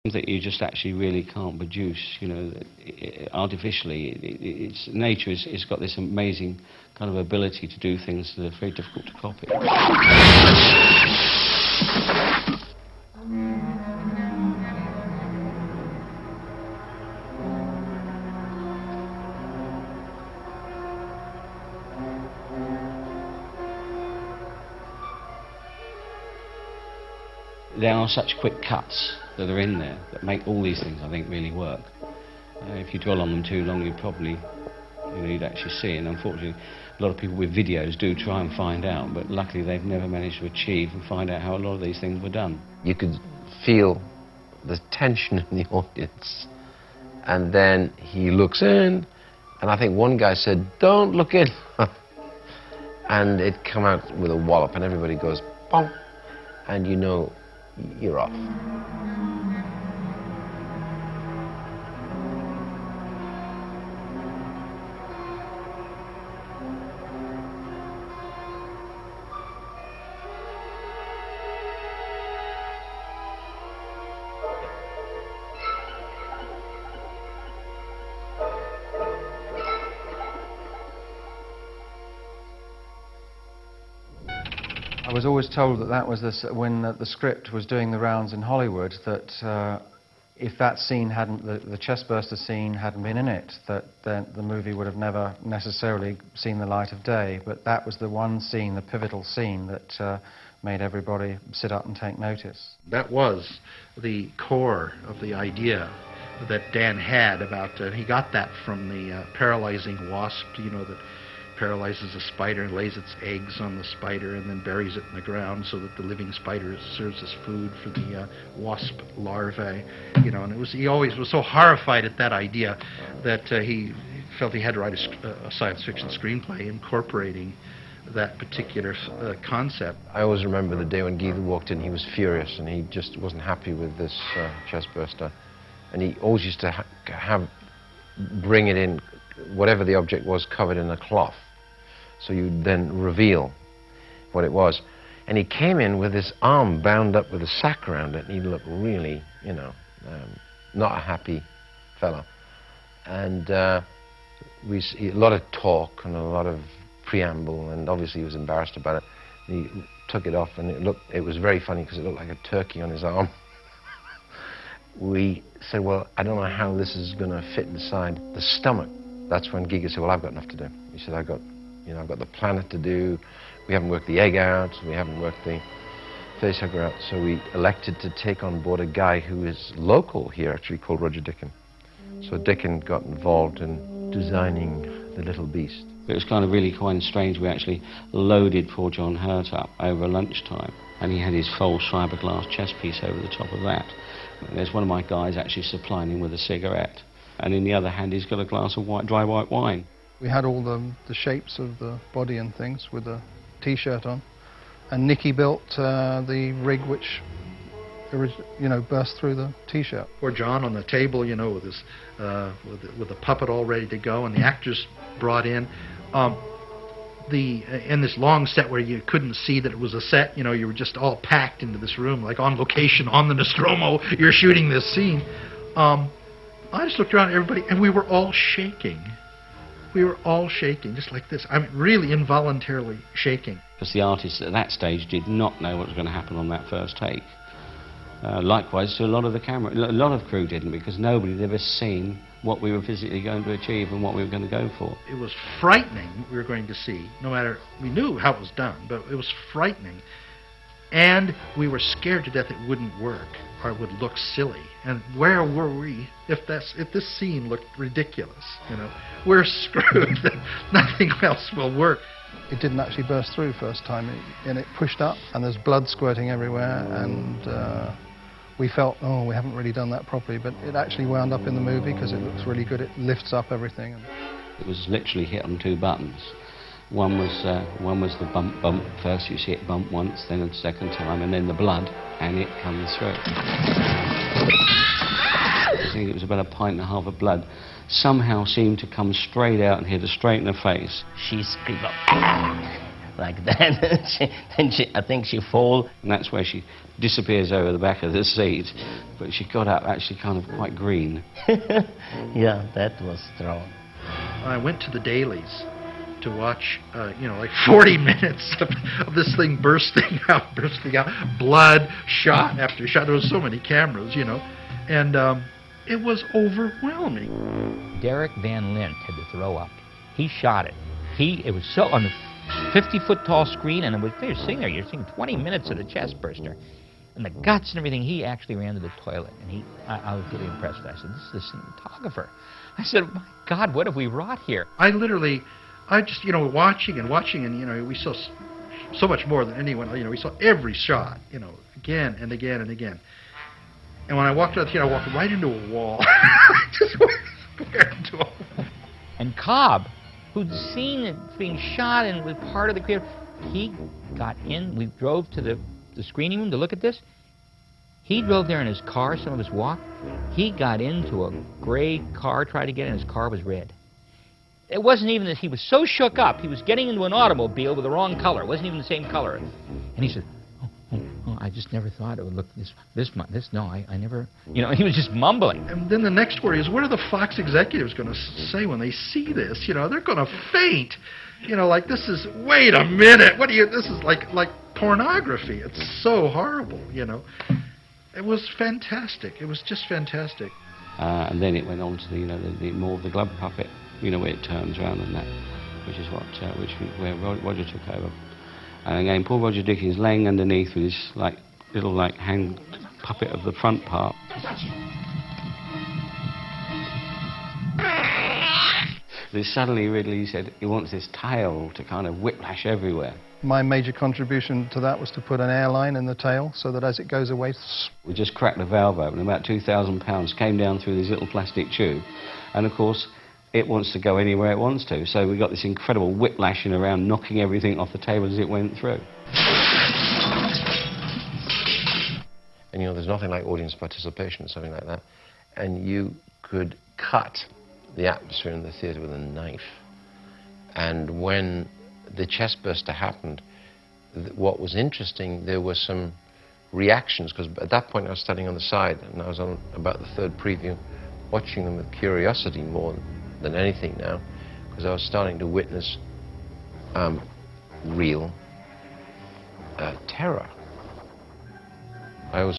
that you just actually really can't produce, you know, artificially. It's nature it's got this amazing kind of ability to do things that are very difficult to copy. There are such quick cuts that are in there that make all these things, I think, really work. If you dwell on them too long, you'd actually see. And unfortunately, a lot of people with videos do try and find out, but luckily they've never managed to achieve and find out how a lot of these things were done. You could feel the tension in the audience, and then he looks in, and I think one guy said, "Don't look in," and it come out with a wallop, and everybody goes, "Bonk," and you know you're off. I was always told that that was when the script was doing the rounds in Hollywood, that if that scene hadn't, the chestburster scene hadn't been in it, that the movie would have never necessarily seen the light of day. But that was the one scene, the pivotal scene, that made everybody sit up and take notice. That was the core of the idea that Dan had about, he got that from the paralyzing wasp, you know, that paralyzes a spider and lays its eggs on the spider and then buries it in the ground so that the living spider serves as food for the wasp larvae, you know. And he always was so horrified at that idea that he felt he had to write a science fiction screenplay incorporating that particular concept. I always remember the day when Geether walked in. He was furious and he just wasn't happy with this chestburster, and he always used to bring it in, whatever the object was, covered in a cloth. So you'd then reveal what it was. And he came in with his arm bound up with a sack around it, and he looked really, you know, not a happy fellow. And a lot of talk and a lot of preamble, and obviously he was embarrassed about it. He took it off, and it was very funny because it looked like a turkey on his arm. We said, well, I don't know how this is going to fit inside the stomach. That's when Giga said, well, I've got enough to do. He said, I've got the planet to do. We haven't worked the egg out. We haven't worked the facehugger out. So we elected to take on board a guy who is local here, actually, called Roger Dickin. So Dickin got involved in designing the little beast. It was kind of really quite strange. We actually loaded poor John Hurt up over lunchtime, and he had his false fiberglass chest piece over the top of that. And there's one of my guys actually supplying him with a cigarette, and in the other hand he's got a glass of dry white wine. We had all the shapes of the body and things with a T-shirt on, and Nicky built the rig which, you know, burst through the T-shirt. Poor John on the table, you know, with his with the puppet all ready to go, and the actors brought in. In this long set where you couldn't see that it was a set, you know, you were just all packed into this room, like on location, on the Nostromo, you're shooting this scene. I just looked around at everybody, and we were all shaking. We were all shaking, just like this. I mean, really involuntarily shaking. Because the artists at that stage did not know what was going to happen on that first take. Likewise, to a lot of the crew didn't, because nobody had ever seen what we were physically going to achieve and what we were going to go for. It was frightening what we were going to see, no matter, we knew how it was done, but it was frightening. And we were scared to death it wouldn't work, or it would look silly. And where were we if this scene looked ridiculous? You know, we're screwed. Nothing else will work. It didn't actually burst through first time, and it pushed up, and there's blood squirting everywhere, and we felt, oh, we haven't really done that properly, but it actually wound up in the movie because it looks really good. It lifts up everything. It was literally hit on two buttons. One was the bump. First you see it bump once, then a second time, and then the blood, and it comes through. I think it was about 1.5 pints of blood. Somehow seemed to come straight out and hit her straight in the face. She screamed up, like that. I think she fall. And that's where she disappears over the back of the seat. But she got up actually kind of quite green. Yeah, that was strong. I went to the dailies to watch, you know, like 40 minutes of this thing bursting out, blood, shot after shot. There was so many cameras, you know, and it was overwhelming. Derek Van Lint had to throw up. He shot it. It was so on the 50-foot tall screen, and you're sitting there, you're seeing 20 minutes of the chest burster, and the guts and everything. He actually ran to the toilet, and I was really impressed. I said, "This is a cinematographer." I said, "My God, what have we wrought here?" I just, you know, watching, and, you know, we saw so much more than anyone, you know, we saw every shot, you know, again and again and again. And when I walked out here, I walked right into a wall. I just went square into a wall. And Cobb, who'd seen it being shot and was part of the creative, he got in. We drove to the screening room to look at this. He drove there in his car. Some of us walked. He got into a gray car, tried to get in. His car was red. It wasn't even that he was so shook up. He was getting into an automobile with the wrong color. It wasn't even the same color. And he said, oh, I just never thought it would look no, I never, you know, he was just mumbling. And then the next worry is, what are the Fox executives going to say when they see this? You know, they're going to faint. You know, like, this is, wait a minute, this is like pornography. It's so horrible, you know. It was fantastic. It was just fantastic. And then it went on to the, you know, the more of the glove puppet, you know, where it turns around and that, which is where Roger took over. And again, poor Roger Dickens laying underneath with his little hand puppet of the front part. Then suddenly Ridley said he wants this tail to kind of whiplash everywhere. My major contribution to that was to put an airline in the tail so that as it goes away... We just cracked the valve open, about 2,000 pounds came down through this little plastic tube, and of course it wants to go anywhere it wants to, so we got this incredible whiplashing around, knocking everything off the table as it went through. And you know, there's nothing like audience participation or something like that, and you could cut the atmosphere in the theatre with a knife. And when the chestburster happened, what was interesting, there were some reactions, because at that point I was standing on the side, and I was on about the third preview, watching them with curiosity more than anything now, because I was starting to witness real terror. I was